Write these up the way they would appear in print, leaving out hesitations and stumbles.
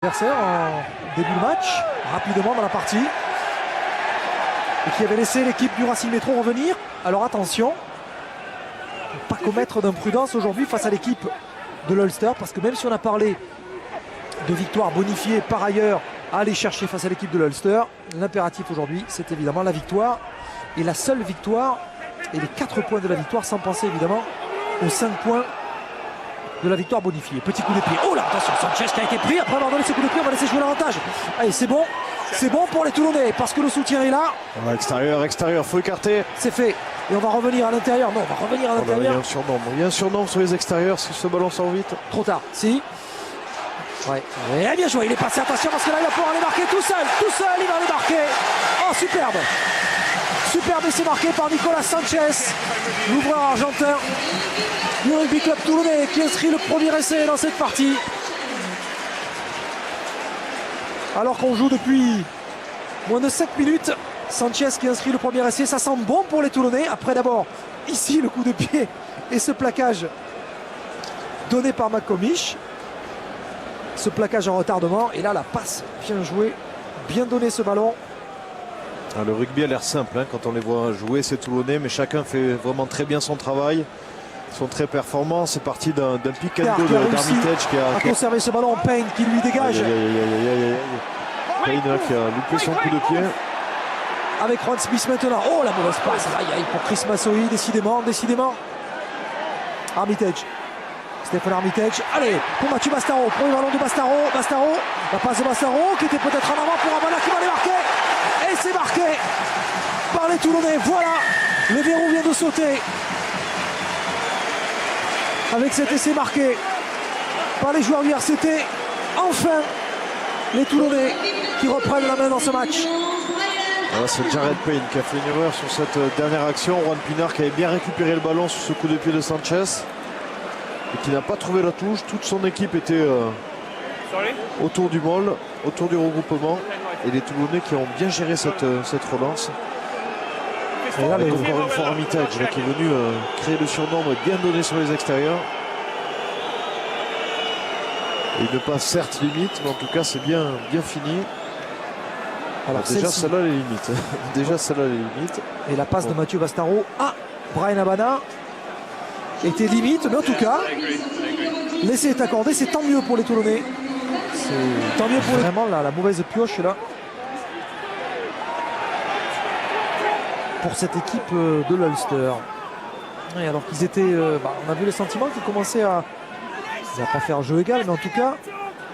Adversaire en début de match, rapidement dans la partie, et qui avait laissé l'équipe du Racing Métro revenir. Alors attention, ne pas commettre d'imprudence aujourd'hui face à l'équipe de l'Ulster, parce que même si on a parlé de victoire bonifiée par ailleurs à aller chercher face à l'équipe de l'Ulster, l'impératif aujourd'hui c'est évidemment la victoire, et la seule victoire, et les 4 points de la victoire, sans penser évidemment aux 5 points de la victoire bonifiée. Petit coup de pied. Oh là, attention, Sanchez qui a été pris. Après avoir donné ce coup de pied, on va laisser jouer l'avantage. Allez, c'est bon pour les Toulonnais parce que le soutien est là. Extérieur, faut écarter. C'est fait. Et on va revenir à l'intérieur. Non, on va revenir à l'intérieur. Il y a un surnombre sur les extérieurs si ce ballon sort vite. Trop tard, si. Ouais. Et bien joué, il est passé, attention parce que là il va pouvoir aller marquer tout seul, il va aller marquer. Oh, superbe. Superbe, et c'est marqué par Nicolas Sanchez, l'ouvreur argentin du Rugby Club Toulonnais, qui inscrit le premier essai dans cette partie. Alors qu'on joue depuis moins de 7 minutes, Sanchez qui inscrit le premier essai, ça sent bon pour les Toulonnais. Après d'abord, ici le coup de pied et ce plaquage donné par McComish. Ce plaquage en retardement, et là la passe, bien jouée, bien donné ce ballon. Le rugby a l'air simple hein, quand on les voit jouer, ces Toulonnais, mais chacun fait vraiment très bien son travail. Ils sont très performants. C'est parti d'un pick and go d'Armitage qui a conservé ce ballon. Payne qui lui dégage. Payne qui a loupé son coup de pied. Avec Ron Smith maintenant. Oh, la mauvaise passe. Aïe pour Chris Massoui, décidément. Armitage. Stéphane Armitage. Allez, pour Mathieu Bastaro. Premier ballon de Bastaro. La passe de Bastaro qui était peut-être en avant pour Abana qui va aller marquer. Et c'est marqué par les Toulonnais. Voilà, le verrou vient de sauter. Avec cet essai marqué par les joueurs du RCT. Enfin, les Toulonnais qui reprennent la main dans ce match. C'est Jared Payne qui a fait une erreur sur cette dernière action. Juan Pinard qui avait bien récupéré le ballon sur ce coup de pied de Sanchez et qui n'a pas trouvé la touche. Toute son équipe était autour du môle, autour du regroupement, et les Toulonnais qui ont bien géré cette relance. Et là, avec encore une fois Armitage qui est venu créer le surnombre et bien donné sur les extérieurs. Et une passe certes limite, mais en tout cas c'est bien fini. Alors déjà celle-là les limites. Et la passe de Mathieu Bastaro à Brian Abana était limite, mais en tout cas l'essai est accordé, c'est tant mieux pour les Toulonnais. C'est tant mieux pour vraiment la mauvaise pioche là pour cette équipe de l'Ulster. Et alors qu'ils étaient, on a vu le sentiment qu'ils commençaient à pas faire jeu égal, mais en tout cas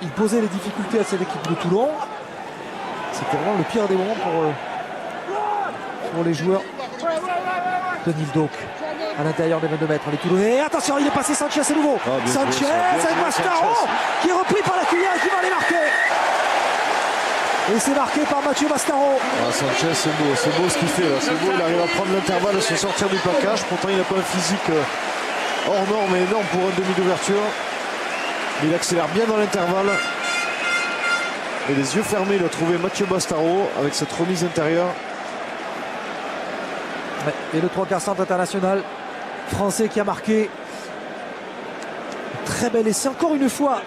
ils posaient les difficultés à cette équipe de Toulon. C'était vraiment le pire des moments pour les joueurs de Neil Doak à l'intérieur des 22 mètres. Les Toulonnais, attention, il est passé Sanchez à nouveau. Sanchez avec Bastaro qui est repris par la cuillère et qui va aller marquer. Et c'est marqué par Mathieu Bastaro. Sanchez, c'est beau ce qu'il fait là. C'est beau, il arrive à prendre l'intervalle, à se sortir du plaquage. Pourtant il n'a pas un physique hors norme et énorme pour un demi d'ouverture. Mais il accélère bien dans l'intervalle. Et les yeux fermés, il a trouvé Mathieu Bastaro avec cette remise intérieure. Et le 3/4 centre international français qui a marqué. Très bel essai. Encore une fois,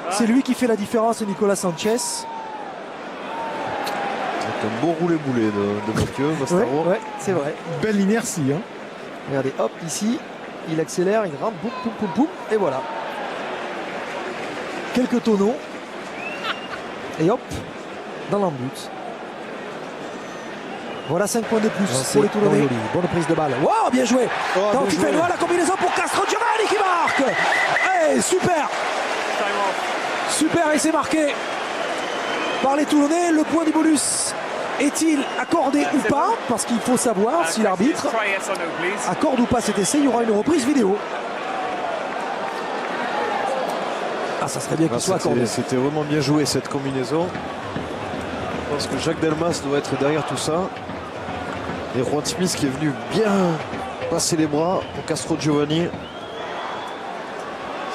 c'est lui qui fait la différence, Nicolas Sanchez. C'est un beau roulé-boulet de Mathieu Bastaro. Ouais, c'est vrai. Belle inertie. Hein. Regardez, hop, ici, il accélère, il rentre, boum, et voilà. Quelques tonneaux. Et hop, dans l'embut. Voilà 5 points de plus pour les Toulonnais. Bonne prise de balle. Wow, bien joué. Donc il fait la combinaison pour Castro Giovanni qui marque. Hey, super. Super, et c'est marqué par les Toulonnais. Le point du bonus est-il accordé ou pas? Parce qu'il faut savoir si l'arbitre accorde ou pas cet essai. Il y aura une reprise vidéo. Ah, ça serait bien qu'il soit accordé. C'était vraiment bien joué cette combinaison. Je pense que Jacques Delmas doit être derrière tout ça. Et Juan Smith qui est venu bien passer les bras pour Castro Giovanni.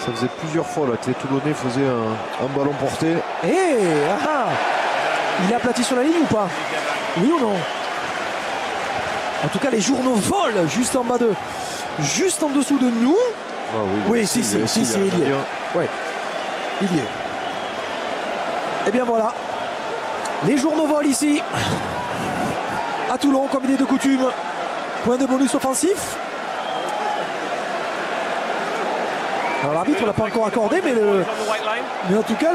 Ça faisait plusieurs fois là que les Toulonnais faisaient un ballon porté. Il est aplati sur la ligne ou pas? Oui ou non? En tout cas, les journaux volent juste en bas juste en dessous de nous. Ah oui, si, il y est. Ouais. Il y est. Et bien voilà, les journaux volent ici, à Toulon, comme il est de coutume. Point de bonus offensif. Alors l'arbitre ne l'a pas encore accordé, mais en tout cas,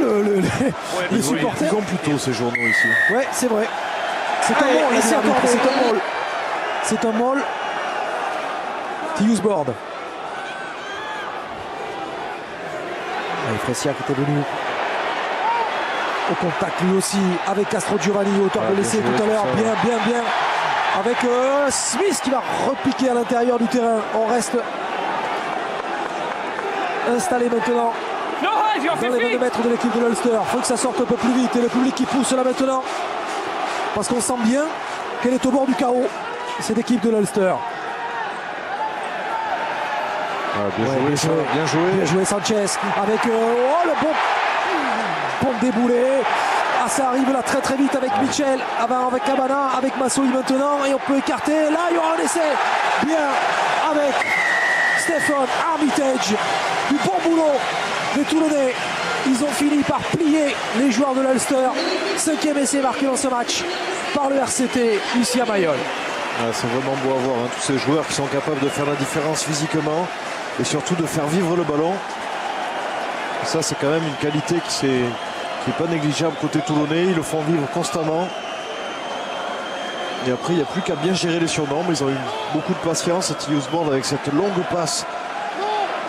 les supporters... Ils ont plutôt ces journaux ici. Ouais, c'est vrai. C'est un maul, c'est accordé, c'est un maul. C'est un maul. Usboard. Fresia qui était venu au contact lui aussi avec Castro Giovanni, auteur de l'essai tout à l'heure. Bien. Avec Smith qui va repiquer à l'intérieur du terrain. On reste installé maintenant dans les 22 mètres de l'équipe de l'Ulster. Il faut que ça sorte un peu plus vite et le public qui pousse là maintenant. Parce qu'on sent bien qu'elle est au bord du chaos, cette équipe de l'Ulster. Bien joué Sanchez avec le bon déboulé. Ça arrive là très vite avec Mitchell, avec Cabana, avec Massoui maintenant, et on peut écarter. Là il y aura un essai. Bien avec Stephen Armitage. Du bon boulot des Toulonnais. Ils ont fini par plier les joueurs de l'Ulster. 5e essai marqué dans ce match par le RCT Lucia Mayol. C'est vraiment beau à voir, hein, tous ces joueurs qui sont capables de faire la différence physiquement et surtout de faire vivre le ballon. Et ça, c'est quand même une qualité qui n'est pas négligeable côté toulonnais. Ils le font vivre constamment. Et après, il n'y a plus qu'à bien gérer les surnoms. Ils ont eu beaucoup de patience. Usboard avec cette longue passe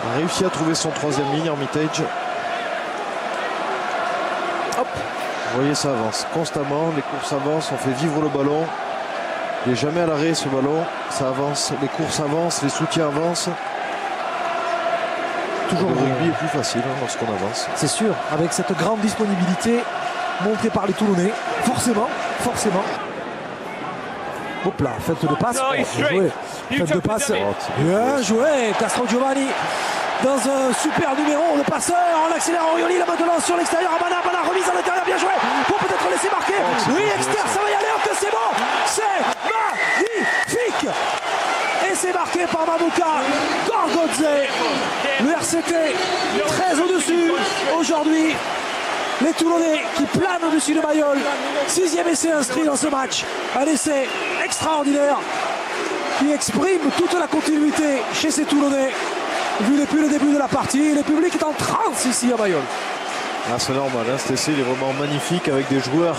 a réussi à trouver son 3e ligne. Armitage. Hop. Vous voyez, ça avance constamment. Les courses avancent. On fait vivre le ballon. Il n'est jamais à l'arrêt ce ballon. Ça avance. Les courses avancent. Les soutiens avancent. Le rugby est plus facile lorsqu'on avance. C'est sûr, avec cette grande disponibilité montrée par les Toulonnais. Forcément. Hop là, fête de passe. Fête de passe. Bien joué, Castro Giovanni. Dans un super numéro de passeur. On accélère Orioli là maintenant sur l'extérieur. Abana remise à l'intérieur. Bien joué. Pour peut-être laisser marquer. Oui, externe, ça va y aller. Que c'est bon. C'est magnifique. Et c'est marqué par Mamuka Gorgodze. Le RCT très au-dessus aujourd'hui. Les Toulonnais qui planent au-dessus de Mayol. 6e essai inscrit dans ce match. Un essai extraordinaire qui exprime toute la continuité chez ces Toulonnais. Vu depuis le début de la partie, le public est en transe ici à Mayol. C'est normal, hein, cet essai il est vraiment magnifique avec des joueurs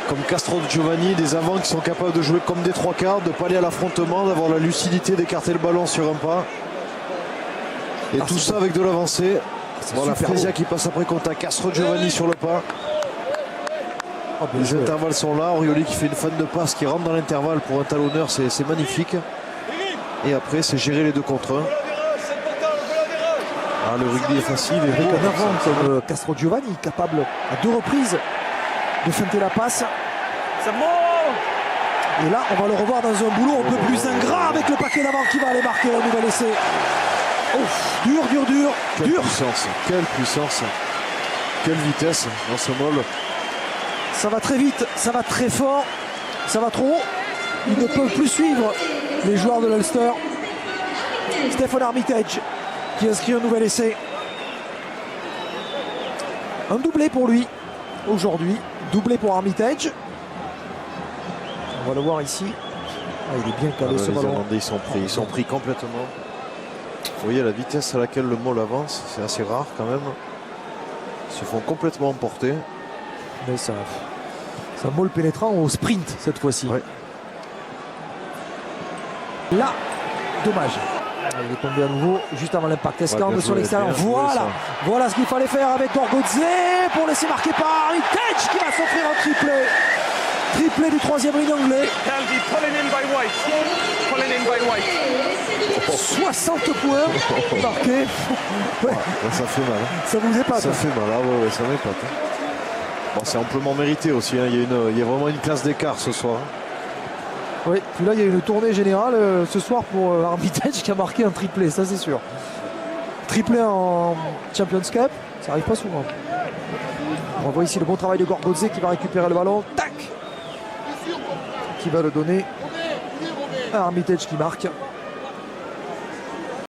comme Castro Giovanni, des avants qui sont capables de jouer comme des 3/4, de ne pas aller à l'affrontement, d'avoir la lucidité d'écarter le ballon sur un pas. Et tout ça avec de l'avancée. Voilà Fresia qui passe après contact, Castro Giovanni sur le pas. Les intervalles sont là, Orioli qui fait une fin de passe qui rentre dans l'intervalle pour un talonneur, c'est magnifique. Et après c'est gérer les 2 contre 1. Le rugby est facile. Et un avant comme Castro Giovanni, capable à 2 reprises de feinter la passe. Et là, on va le revoir dans un boulot un peu plus ingrat avec le paquet d'avant qui va aller marquer un nouvel essai. Dur. Quelle puissance. Quelle vitesse dans ce mol. Ça va très vite, ça va très fort, ça va trop haut. Ils ne peuvent plus suivre les joueurs de l'Ulster. Stephen Armitage qui inscrit un nouvel essai. Un doublé pour lui aujourd'hui. Doublé pour Armitage. On va le voir ici. Il est bien calé ce ballon. Les Irlandais ils sont pris complètement. Vous voyez la vitesse à laquelle le mol avance, c'est assez rare quand même. Ils se font complètement emporter. Mais ça mol pénétrant au sprint cette fois-ci. Ouais. Là, dommage. Il est tombé à nouveau juste avant l'impact. Escande sur l'extérieur. Voilà ce qu'il fallait faire avec Gorgodze pour laisser marquer par Armitage qui va s'offrir un triplé. Triplé du 3e ligne anglais. 60 points marqués. Ouais. Ça fait mal. Ça vous épate. Ça fait mal, ça m'épate. Bon, c'est amplement mérité aussi. Hein. Il y a vraiment une classe d'écart ce soir. Oui, puis là il y a une tournée générale ce soir pour Armitage qui a marqué un triplé, ça c'est sûr. Triplé en Champions Cup, ça arrive pas souvent. On voit ici le bon travail de Gorgodze qui va récupérer le ballon. Tac, qui va le donner à Armitage qui marque.